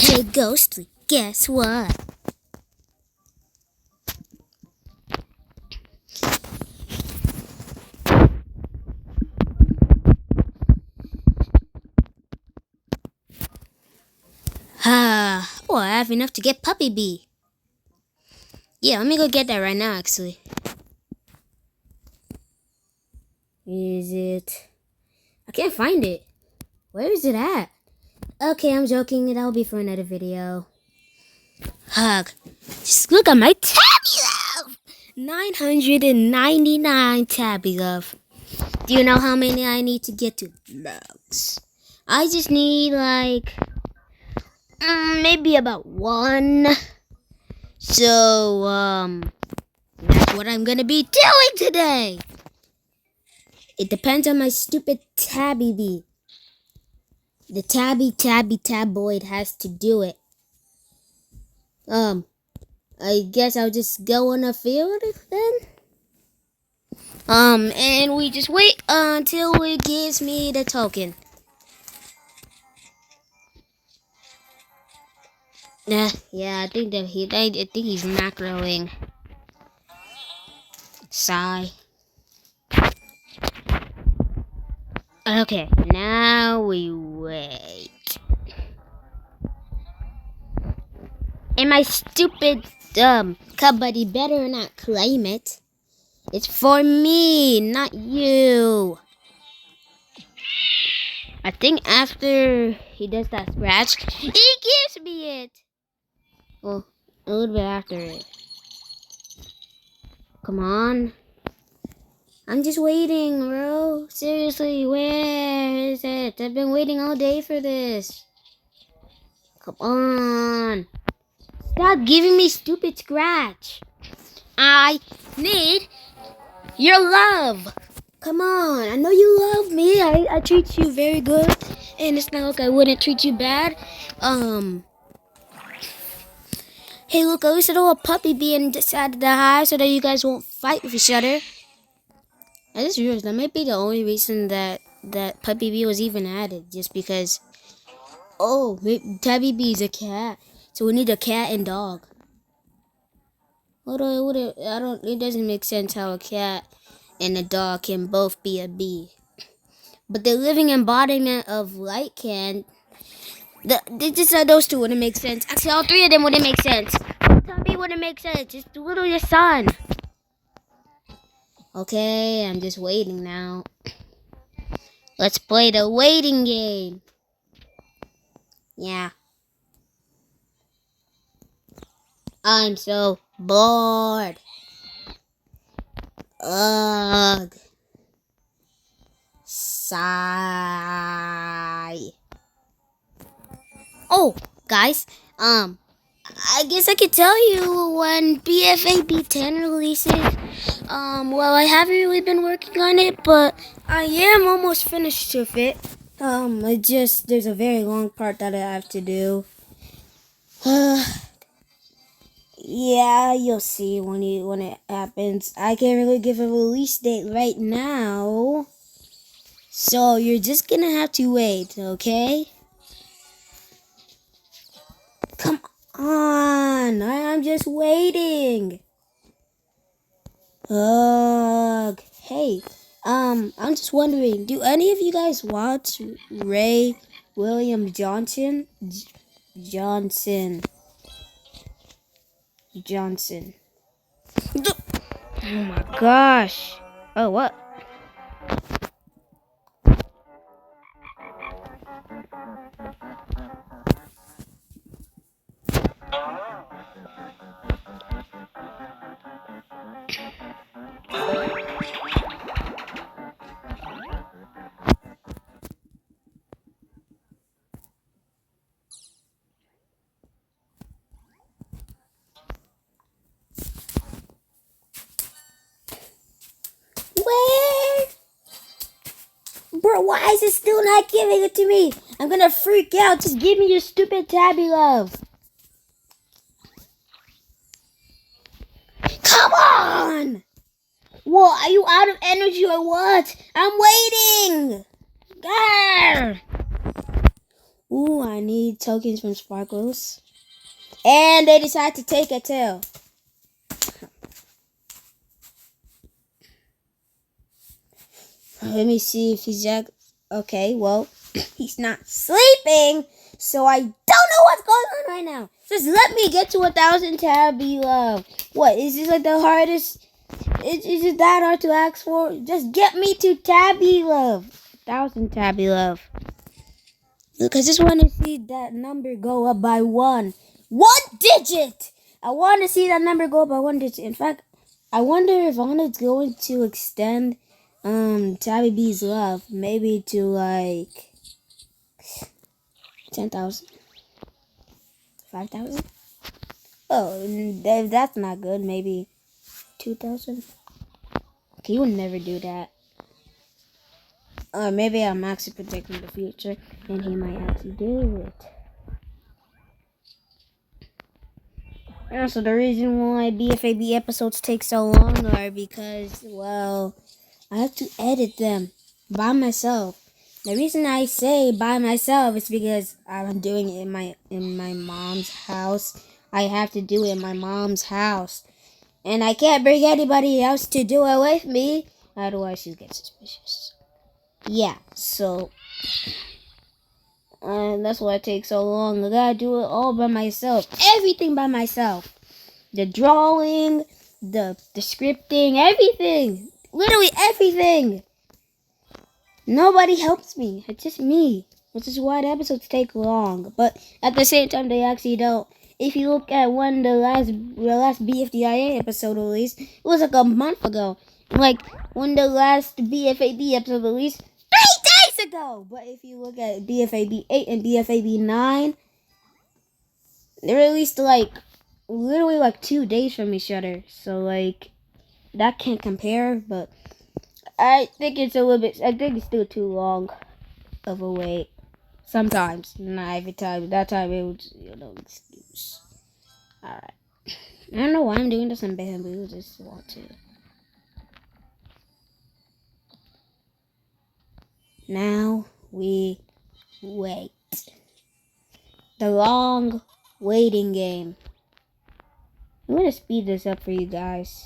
Hey, Ghostly, guess what? Oh, I have enough to get Puppy Bee. Yeah, let me go get that right now, actually. Is it? I can't find it. Where is it at? Okay, I'm joking. That'll be for another video. Hug. Just look at my Tabby Love! 999 Tabby Love. Do you know how many I need to get to max? I just need like maybe about one. So that's what I'm gonna be doing today. It depends on my stupid Tabby Bee. The tabboid has to do it. I guess I'll just go on a field then. And we just wait until it gives me the token. Yeah, I think he's macroing. Sigh. Okay, now we wait. And my stupid buddy better not claim it. It's for me, not you. I think after he does that scratch, he gives me it. Well, a little bit after it. Come on. I'm just waiting, bro. Seriously, where is it? I've been waiting all day for this. Come on. Stop giving me stupid scratch. I need your love. Come on. I know you love me. I treat you very good. And it's not like I wouldn't treat you bad. Hey, look, at least I don't have Puppy Bee and decided to hide so that you guys won't fight with each other. I just realized that might be the only reason that Puppy Bee was even added. Just because, Tabby Bee is a cat. So we need a cat and dog. It doesn't make sense how a cat and a dog can both be a bee. But the living embodiment of light can. Those two wouldn't make sense. Actually, all three of them wouldn't make sense. Tabby wouldn't make sense. It's literally the sun. Okay, I'm just waiting now. Let's play the waiting game. Yeah. I'm so bored. Ugh. Sigh. Oh, guys, I guess I could tell you when BFAB 10 releases. Well, I haven't really been working on it, but I am almost finished with it. There's a very long part that I have to do. Yeah, you'll see when it happens. I can't really give a release date right now. So you're just gonna have to wait, okay? Come on, I'm just waiting. Ugh. Hey, I'm just wondering, do any of you guys watch Ray William Johnson? Johnson. Oh my gosh. Oh, what? Where? Bro, why is it still not giving it to me? I'm gonna freak out. Just give me your stupid Tabby Love. Come on! What? Are you out of energy or what? I'm waiting! Grr! Ooh, I need tokens from Sparkles. And they decide to take a tail. Let me see if he's okay. Well, he's not sleeping, so I don't know what's going on right now. Just let me get to 1,000 Tabby love. What is this like the hardest? Is it that hard to ask for? Just get me to Tabby love. 1,000 Tabby love. Look, I just want to see that number go up by one digit. I want to see that number go up by one digit. In fact, I wonder if Anna's going to extend Tabby B's love maybe to like 10,000, 5,000. Oh, that's not good. Maybe 2,000. Okay, you would never do that. Or maybe I'm actually predicting the future and he might actually do it. Also, the reason why BFAB episodes take so long are because, well, I have to edit them by myself. The reason I say by myself is because I'm doing it in my mom's house. I have to do it in my mom's house. And I can't bring anybody else to do it with me. Otherwise, she'll get suspicious. Yeah, so that's why it takes so long. I gotta do it all by myself. Everything by myself. The drawing, the scripting, everything. Literally everything. Nobody helps me. It's just me. Which is why the episodes take long. But at the same time, they actually don't. If you look at when the last BFDIA episode released, it was like a month ago. Like when the last BFAB episode released, 3 days ago. But if you look at BFAB 8 and BFAB 9, they released like literally like 2 days from each other. So like that can't compare. But I think it's a little bit. I think it's still too long of a wait. Sometimes, not every time. That time it was, excuse. Alright. I don't know why I'm doing this in bamboo. I just want to. Now we wait. The long waiting game. I'm gonna speed this up for you guys.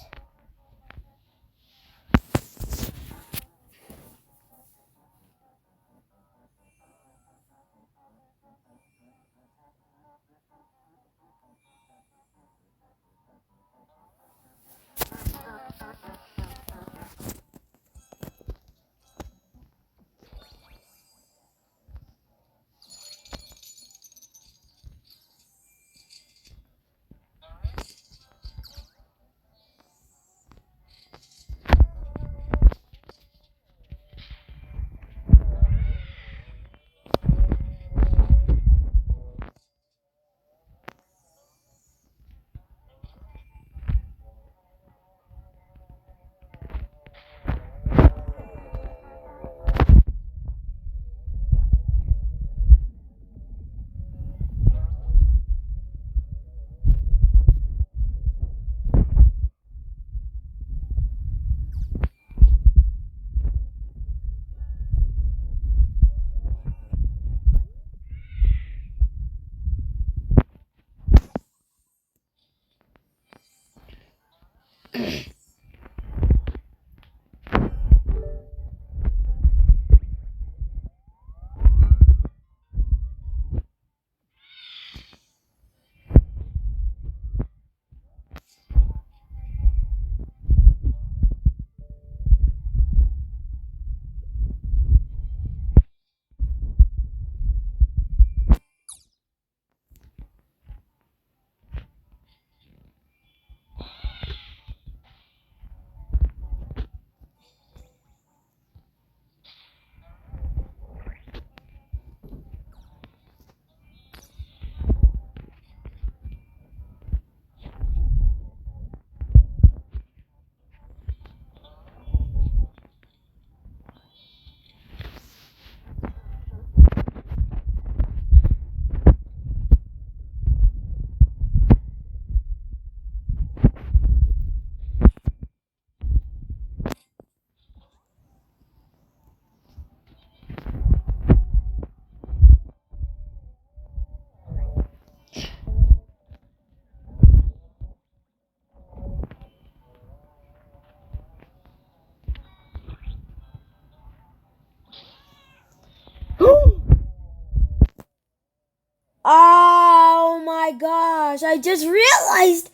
Oh my gosh, I just realized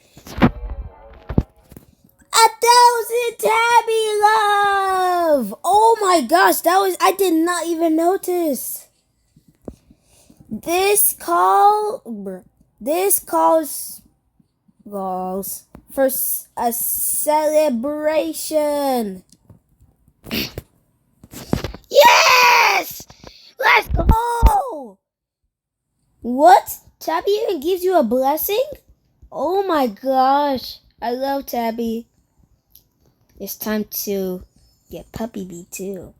1,000 Tabby love. Oh my gosh, I did not even notice. This calls for a celebration. Yes! Let's go! What? Tabby even gives you a blessing? Oh my gosh. I love Tabby. It's time to get Puppy Bee too.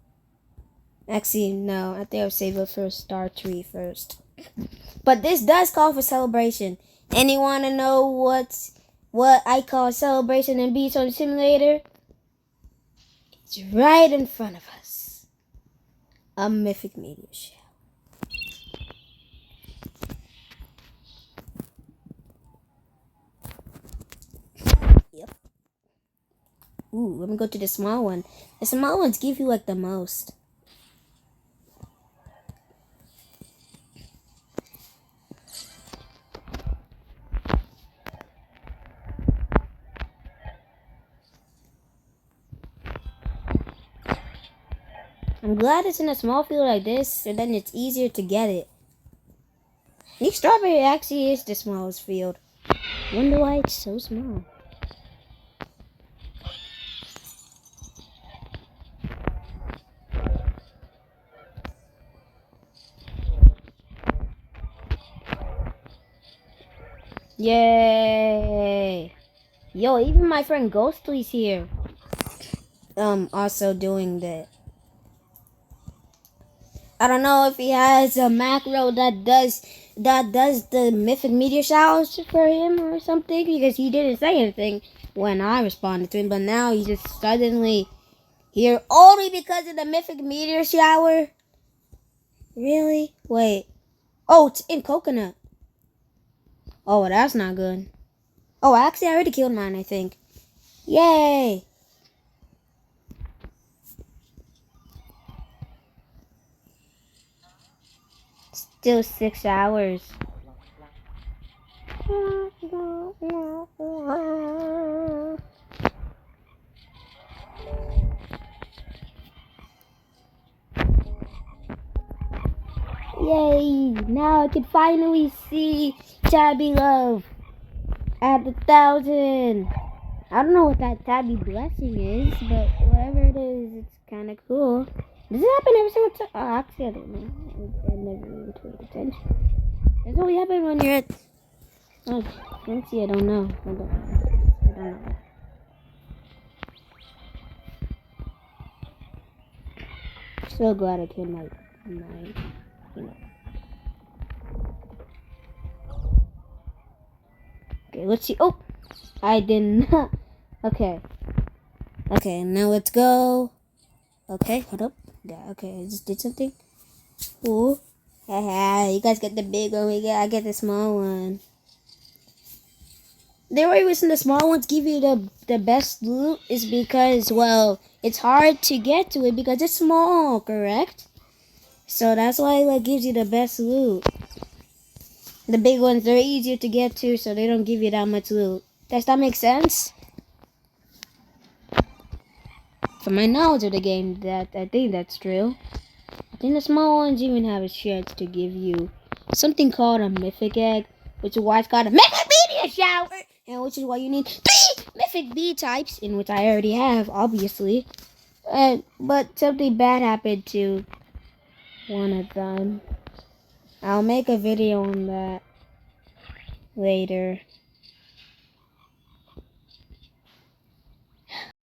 Actually, no. I think I'll save it for Star Tree first. But this does call for celebration. Anyone wanna know what I call celebration in Beach on Simulator? It's right in front of us. A mythic meteor shower. Yep. Ooh, let me go to the small one. The small ones give you like the most. I'm glad it's in a small field like this, so then it's easier to get it. This strawberry actually is the smallest field. Wonder why it's so small. Yay! Yo, even my friend Ghostly's here. Also doing that. I don't know if he has a macro that does the mythic meteor showers for him or something, because he didn't say anything when I responded to him, but now he's just suddenly here only because of the mythic meteor shower. Really? Wait. Oh, it's in coconut. Oh, well, that's not good. Oh, actually, I already killed mine, I think. Yay! Still 6 hours. Yay! Now I can finally see Tabby Love at 1,000. I don't know what that Tabby blessing is, but whatever it is, it's kind of cool. Does it happen every single time? Oh, actually, I don't know. I never really paid attention. Does it only happen when you're at... Oh, let's see, I don't know. I don't know. So glad I killed my you know. Okay, let's see. Oh, I did not. Okay. Okay, now let's go. Okay, hold up. Yeah, okay, I just did something. Ooh. Haha, you guys get the big one. I get the small one. The only reason the small ones give you the best loot is because, well, it's hard to get to it because it's small, correct? So that's why it gives you the best loot. The big ones, they're easier to get to, so they don't give you that much loot. Does that make sense? From my knowledge of the game, I think that's true. I think the small ones even have a chance to give you something called a mythic egg, which is why it's called a mythic meteor shower, and which is why you need 3 mythic bee types, in which I already have, obviously. But something bad happened to one of them. I'll make a video on that later.